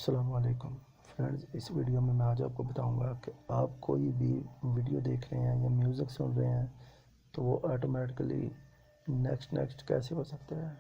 السلام علیکم فرینڈز، اس ویڈیو میں آج آپ کو بتاؤں گا کہ آپ کوئی بھی ویڈیو دیکھ رہے ہیں یا میوزک سن رہے ہیں تو وہ آٹومیٹکلی نیکسٹ کیسے ہو سکتا ہے۔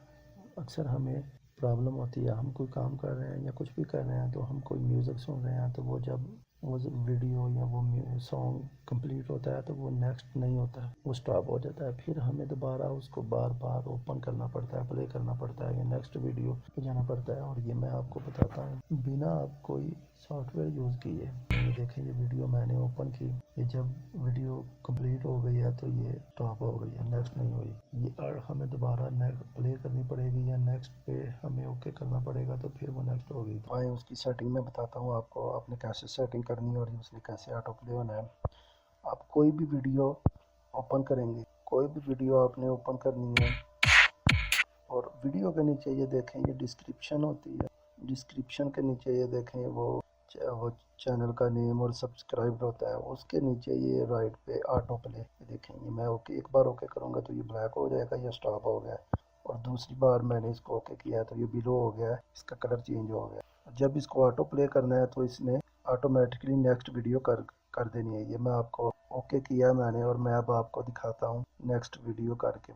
اکثر ہمیں پرابلم ہوتی ہے، ہم کوئی کام کر رہے ہیں یا کچھ بھی کر رہے ہیں تو ہم کوئی میوزک سن رہے ہیں تو وہ جب وہ ویڈیو یا وہ سانگ کمپلیٹ ہوتا ہے تو وہ نیکسٹ نہیں ہوتا ہے، وہ سٹاپ ہو جاتا ہے۔ پھر ہمیں دوبارہ اس کو بار بار اوپن کرنا پڑتا ہے، پلے کرنا پڑتا ہے یا نیکسٹ ویڈیو پہ جانا پڑتا ہے۔ اور یہ میں آپ کو بتاتا ہوں بنا آپ کوئی سافٹ ویئر یوز کیے۔ یہ دیکھیں، یہ ویڈیو میں نے اوپن کی، یہ جب ویڈیو کمپلیٹ ہو گئی ہے تو یہ سٹاپ ہو گئی ہے، نیکسٹ نہیں ہوئی۔ یہ ہمیں دوبارہ پلے کرنی پڑے گی یا نیکسٹ پہ ہمیں اوکے کرنا پڑے گا تو پھر وہ نیکسٹ ہوگی۔ آئیں اس کی سیٹنگ میں بتاتا ہوں آپ کو، آپ نے کیسے سیٹنگ کرنی ہے اور اس میں کیسے آٹو پلے ہونا ہے۔ آپ کوئی بھی ویڈیو اوپن کریں گے، کوئی بھی ویڈیو آپ نے اوپن کرنی ہے اور ویڈیو کے نیچے یہ دیکھیں، یہ ڈسکرپشن ہوتی ہے، ڈسکرپشن کے نیچے یہ دیکھیں وہ چینل کا نیم اور سبسکرائب ہوتا ہے، اس کے نیچے یہ رائٹ پہ آٹو پلے دیکھیں گے۔ میں اوکے ایک بار اوکے کروں گا تو یہ بلیک ہو جائے گا، یہ سٹاپ ہو گیا، اور دوسری بار میں نے اس کو اوکے کیا ہے تو یہ بلو ہو گیا ہے، اس کا کلر چینج ہو گیا۔ جب اس کو آٹو پلے کرنا ہے تو اس نے آٹومیٹکلی نیکسٹ ویڈیو کر دینی ہے۔ یہ میں آپ کو اوکے کیا میں نے اور میں اب آپ کو دکھاتا ہوں نیکسٹ ویڈیو کر کے۔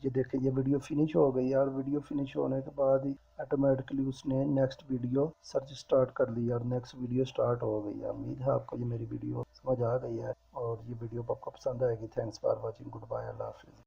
یہ دیکھیں، یہ ویڈیو فنش ہو گئی ہے اور ویڈیو فنش ہونے کے بعد ہی آٹومیٹکلی اس نے نیکسٹ ویڈیو سرچ سٹارٹ کر لی اور نیکسٹ ویڈیو سٹارٹ ہو گئی ہے۔ امید ہے آپ کو یہ میری ویڈیو سمجھ آ گئی ہے اور یہ ویڈیو آپ کو پسند آئے گی۔ Thanks for watching, goodbye, اللہ حافظ۔